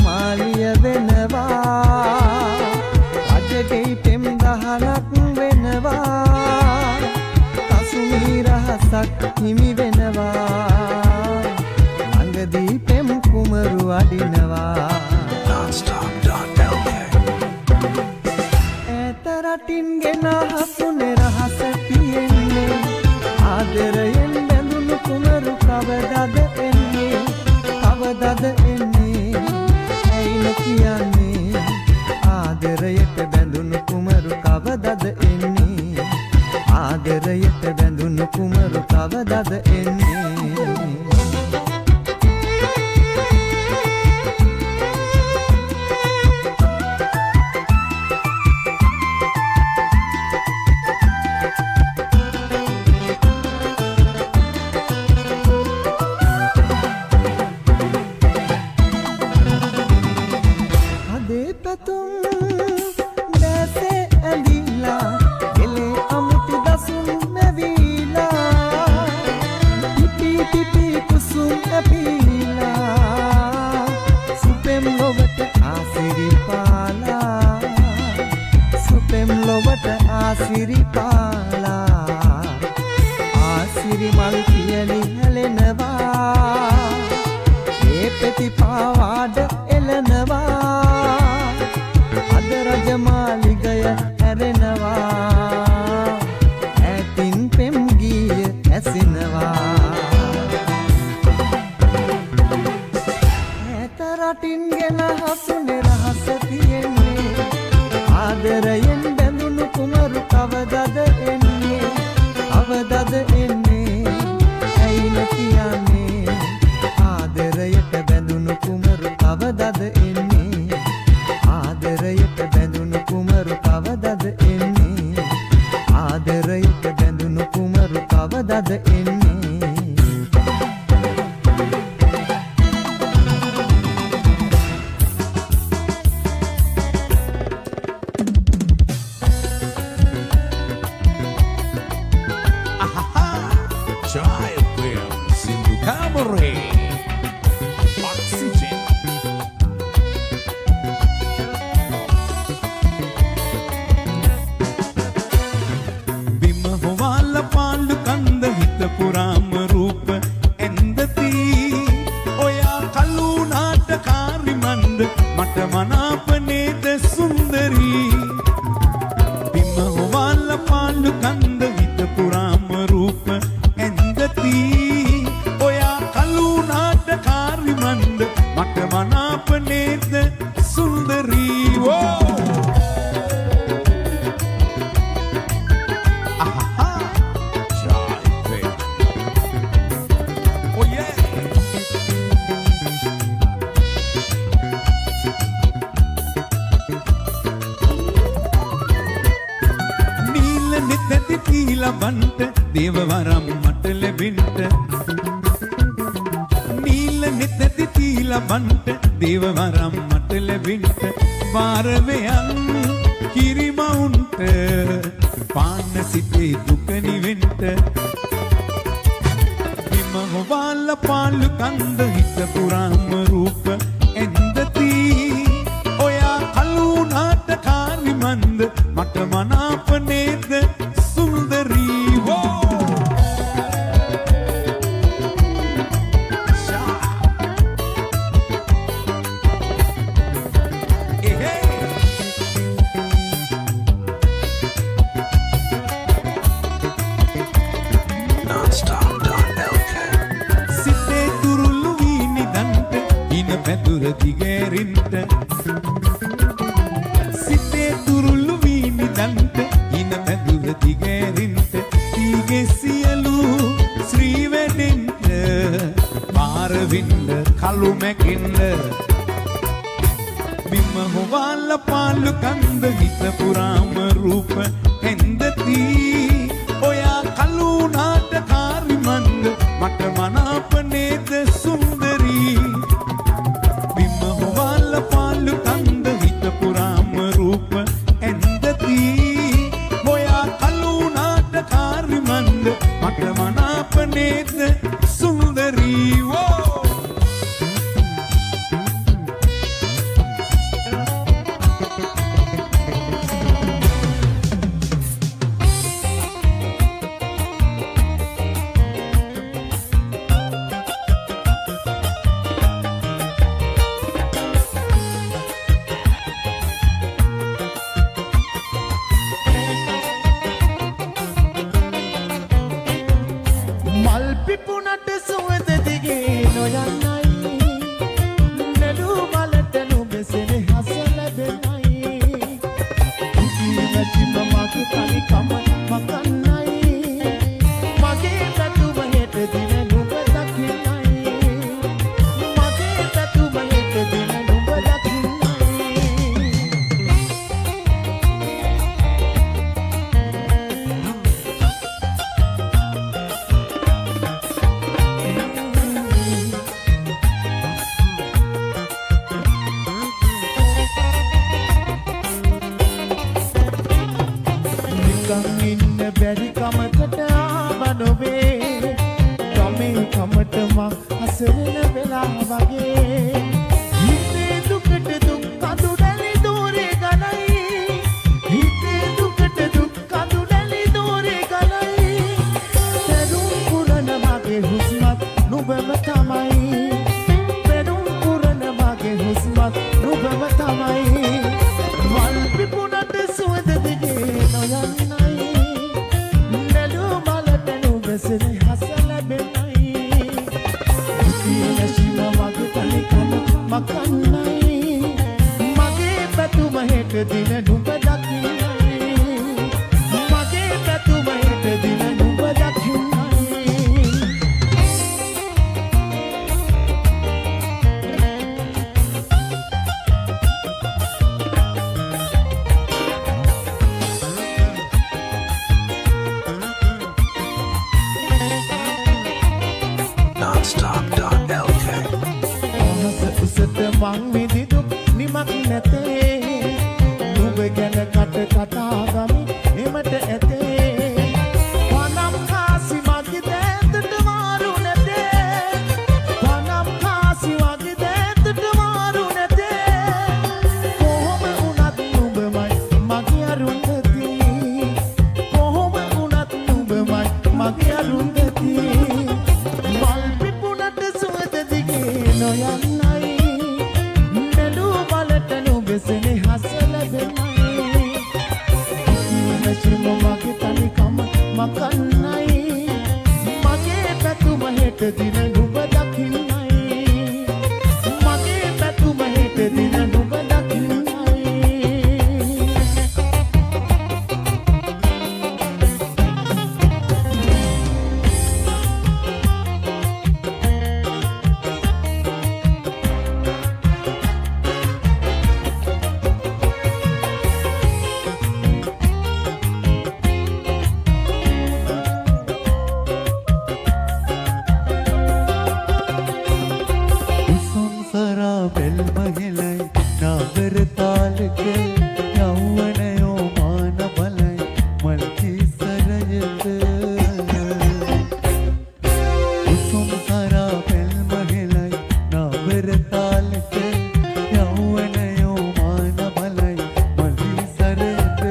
රජමාලිය වෙනවා රජගෙයි පෙම් දහනක් වෙනවා කසුමී රහසක් හිමි වෙනවා ළඟදී පෙම් කුමරු අඩිනවා ඈත රටින් ගෙන හසුනේ රහස තියෙන්නේ ආදරයෙන් බැඳුණු කුමරු කවදද එන්නේ කවදද එන්නේ ඇයි නොකියන්නේ ආදරයට බැඳුණු කුමරු කවදද එන්නේ ආදරයට බැඳුණු කුමරු කවදද එන්නේ ආසිරි මල් පියලි හැලෙනවා ඒ පෙති පාවාඩ එලනවා අද රජමාලිගය හැරෙනවා ඈතින් පෙම් ගීය ඇසෙනවා ඈත රටින් ගෙන හසුනේ රහස තියෙන්නේ ආදරයෙන් බැඳුණු කුමරු කවදද එන්නේ කවදද එන්නේ ඇයි නොකියන්නේ ආදරයට බැඳුණු කුමරු කවදද එන්නේ ආදරයට බැඳුණු කුමරු කවදද එන්නේ ආදරයට බැඳුණු කුමරු කවදද එන්නේ දේවවරම් මට ලැබෙන්න නීල නෙත්ති තීලා බන්ට දේවවරම් මට ලැබෙන්න වාරවයන් කිරිමවුන්ට පාන්න සිටේ දුක නිවෙන්න බිම හොවාල පාලු කන්ද හිත පුරාම රූප එන්දති ඔයා කලුනාට කාරිමන්ද මට මනාප නේද සුන්දරී පැදුර දිගෑරින්ට සිතේ තුරුළු වීනි දන්ට ඉන පැදුර දිගෑරින්ට තීගේ සියලු ශ්‍රී වැඩෙන්ට පාරවින්ද කළු මැකින්ද බිම හොවාල පාලු කන්ද හිත පුරාම රූප එන්දති ඔයා කළුනාට කාරිමන්ද මට මනාප නේද සුන්දරී පාලු කන්ද හිත පුරාම රූප එන්දති ඔයා කළුනාට කාරිමන්ද මට මනාප නේද සුන්දරී දින නුඹ දකින්නයි මගේ පැතුම හෙට දින නුඹ දකින්නයි Nonstop.lk අහස උසට මං විදිදු නිමක් නැතේ නුඹ ගැන කතා ගමි එමට ඇතේ වනම් කාසි මගේ දෑතට මාරු නැතේ වනම් කාසි මගේ දෑතට මාරු නැතේ කොහොම වුණත් නුඹමයි මගේ අරුන්දති කොහොම වුණත් නුඹමයි මගේ අරුන්දති මල් පිපුණට සුවඳ දිගේ නොයන්නයි නෙළු බලට නුඹසෙනෙ හස ලැබෙනයි කිසිම මගේ තනිකම මකන්නයි මගේ පැතුම හෙට දින නුඹ දකින්නයි මගේ පැතුම හෙට දින නුඹ දකින්නයි උසුම්සරා බෙල් මහිලයි නාගර තාලක යෞවනයෝ මාන බලයි මල්කි සරයත උසුම්සරා බෙල් මහිලයි නාගර තාලක යෞවනයෝ මාන බලයි මල්කි සරයත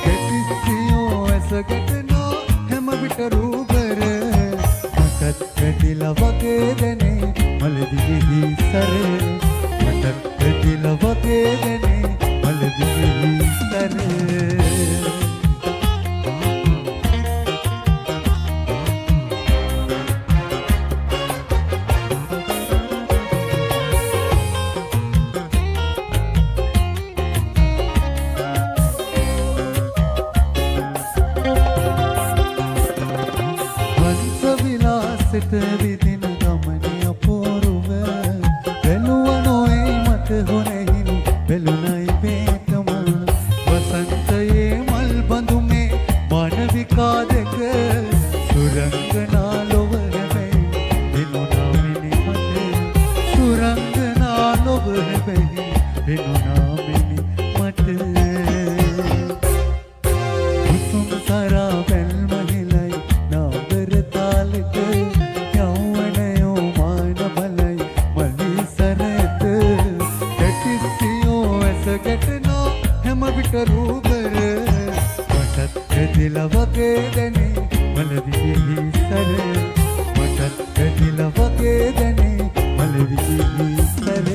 කෙටිසියෝ ඇසගෙටනෝ හැම විට රූබර මටත් වැටිලා වගේ දැනේ මලදිවි සර මටත් වැටිලා වගේ දැනේ මලදිවි සර හංස විලාසෙට විදින ගමනේ අපූර්ව බැලුවනොයි මට හොනෙහින් බැලුනයි බේතම වසන්තයේ මල් බඳුමේ මානවිකා දෙක සුරංගනා ලොව හැබැයි එනුනා මිනි මට සුරංගනා ලොව හැබැයි එනුනා මිනි මට උසුම්සරා බැල් මහිලයි නාගර තාලක යෞවනයෝ මාන බලයි මලි සරත කැටිසියෝ ඇසගෙටනෝ හැම විට රූබර මටත් ඇදිලා වගේ දැනේ මලවිහි සර මටත් ඇදිලා වගේ දැනේ මලවිහි සර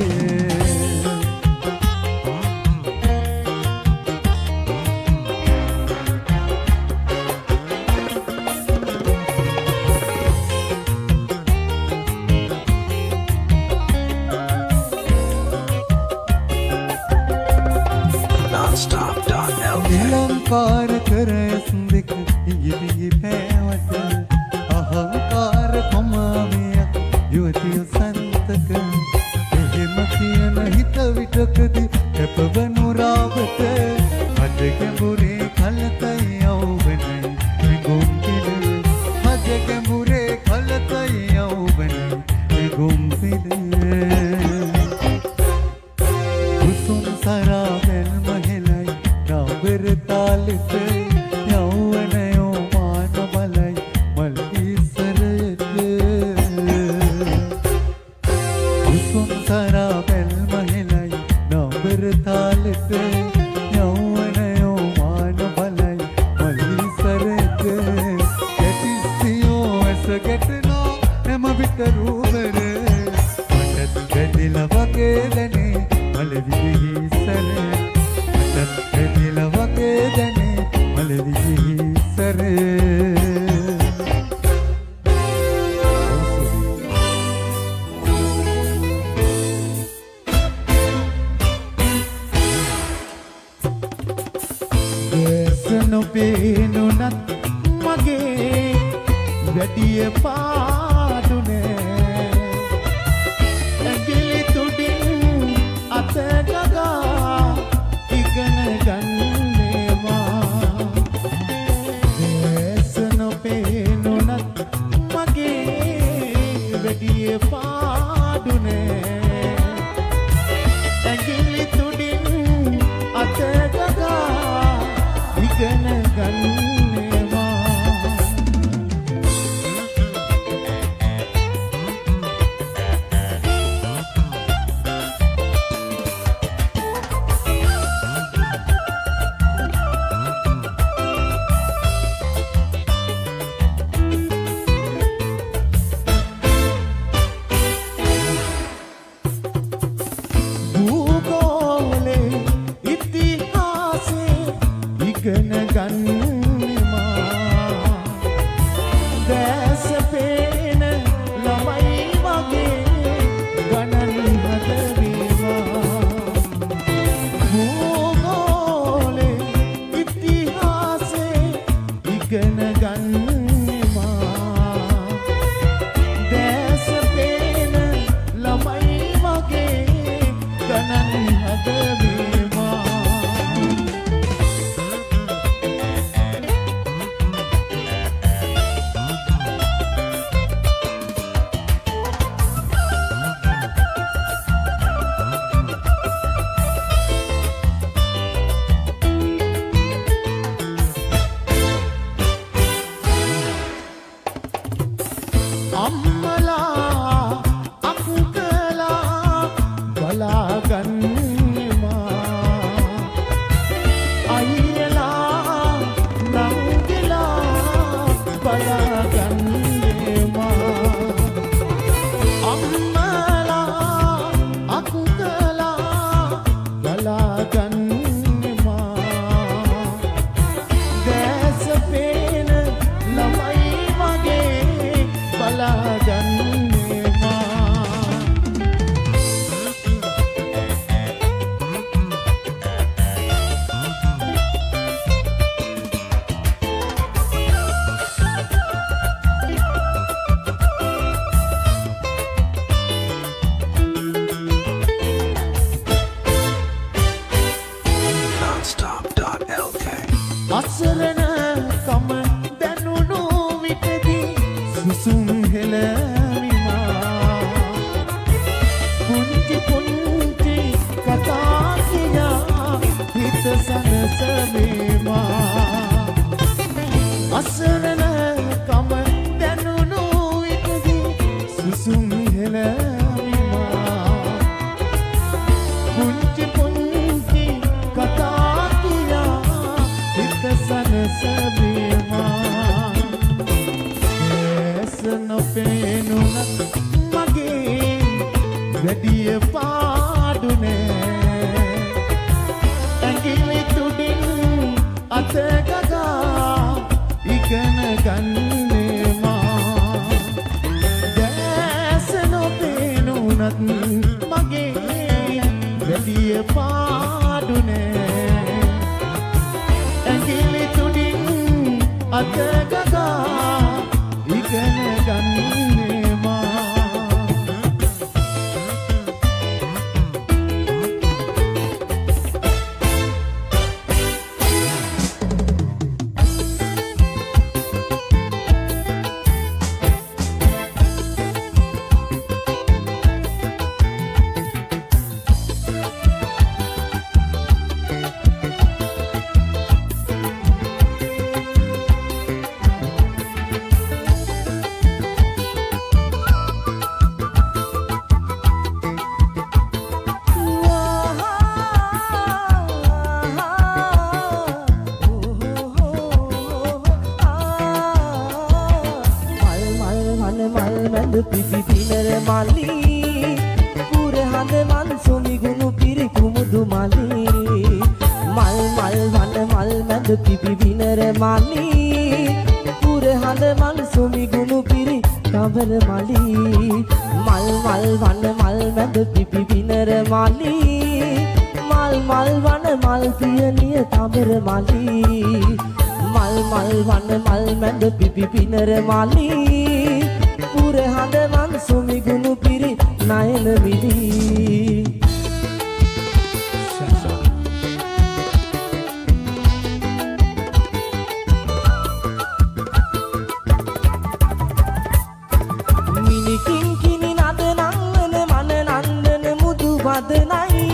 Nonstop.lk නිලංකාර කර ඇස්දෙක ඉඟිබිඟි පෑවට අහංකාර කොමාවියක් යුවතිය සන්තක එහෙම කියන හිත විටකදී කැපවනු රාවත අද ගැඹුරේ කලතයි යෞවනයි විගුම් පිළ අද ගැඹුරේ කලතයි යෞවනයි විගුම් පිළ උසුම්සරා බැල් මහිලයි නාගර තාලක යෞවනයෝ මාන බලයි මල්කි සරයත උසුම්සරා බැල් මහිලයි නාගර තාලක යෞවනයෝ මාන බලයි මල්කි සරයත කැටිසියෝ ඇසගෙටනෝ හැම විට රූබර මටත් වැටිලා වගේ දැනේ මලවිහි සර මටත් වැටිලා වගේ දැනේ මලවිහි සර නොපේනුනත් මගේ වැඩිය පාඩුනේ ඇඟිලි තුඩින් අත ගගා ඉගෙන ගන්නේවා දැස නොපේනුනත් මගේ වැඩිය පාඩුනේ ඇඟිලි තුඩින් අත ගගා ඉගෙන ගන්නේවා ඉගෙන ගන්නෙමා දැස පේන ළමයි වගේ ගණන් හදවීමා භූගෝලේ ඉතිහාසේ ඉගෙන ගන්නෙමා දැස පේන ළමයි වගේ ගණන් හදවීමා අම්මලා අකුකලා බලාගන්නෙමා අයියලා නංගිලා බලාගන්නෙමා අම්මලා අකුකලා බලාගන්නෙමා දැස පේන ළමයි වගේ බලාගන්නෙමා Nonstop.lk. අසරණ කම දැනුණු විටදී සුසුම් හෙළවිමා පුංචි පුංචි කතා කියා හිත සනසවීමා අසරණ කම දැනුණු විටදී සුසුම් හෙළවිමා පුංචි පුංචි කතා කියා හිත සනසවීමා දැස නොපේනුනත් මගේ වැඩිය පාඩුනේ ඇඟිලි තුඩින් අත ගගා ඉගෙන ගන්නෙමා දැස නොපේනුනත් මගේ වැඩිය පාඩුනේ ඇඟිලි තුඩින් අත ගගා ඉගෙන ගන්නෙමා පිපි පිනර මලි පුර හඳ මන් සොමි ගුණු පිරි කුමුදු මලි මල් මල් වන මල් මැද පිපි පිනර මලි පුර හඳ මන් සොමි ගුණු පිරි කබර මලි මල් මල් වන මල් මැද පිපි පිනර මලි මල් මල් වන මල් පියනිය කබර මලි මල් වන මල් මැද පිපි පිනර මාලි පුර හඳවන් සුමිගුණු පිරි නයන මිලි මිනිකින් කිනි නද නංවන මන නන්දන මුදු බදනයි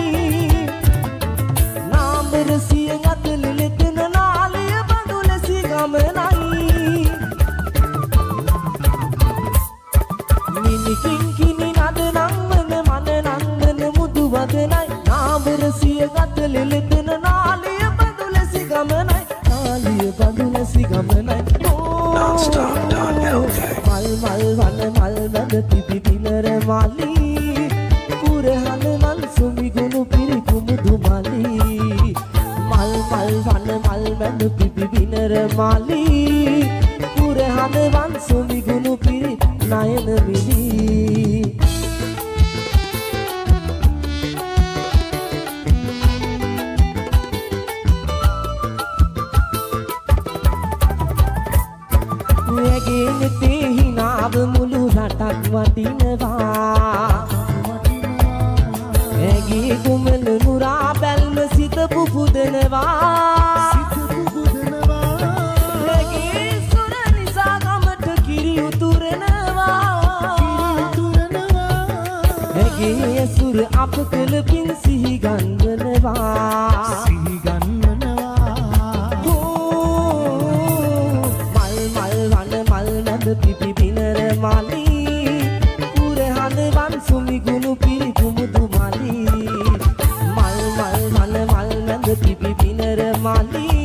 නාඹර සිය ගත ලෙලෙතන නාලය බඳුල සිගමනයි මිනිකින් කිනි නද නංවන මන නන්දන මුදු බදනයි නාඹර සිය ගත ලෙලෙතන නාලය බඳුල සිගමනයි නාලය බඳුල සිගමනයි Non-stop.lk මල් වන මල් මැද පිපි පිනර මාලි පුර හඳවන් සුමිගුණු පිරි කුමුදු මාලි මල් වන මල් මැද පිපි පිනර මාලි පුර හඳවන් සුමිගුණු පිරි නයන මිලි ඇගේ නෙතේ හිනාව මුළු රටක් වටිනවා ඇගේ කුමල නුරා බැල්ම සිත පුපුදනවා ඇගේ සුර නිසා ගමට කිරි උතුරනවා ඇගේ ඇසුර අප කළ පින් සිහි ගන්වනවා පිපි පිනර මාලි පුර හඳවන් සුමිගුණු පිරි කුමුදු මාලි මල් වන මල් මැද පිපි පිනර මාලි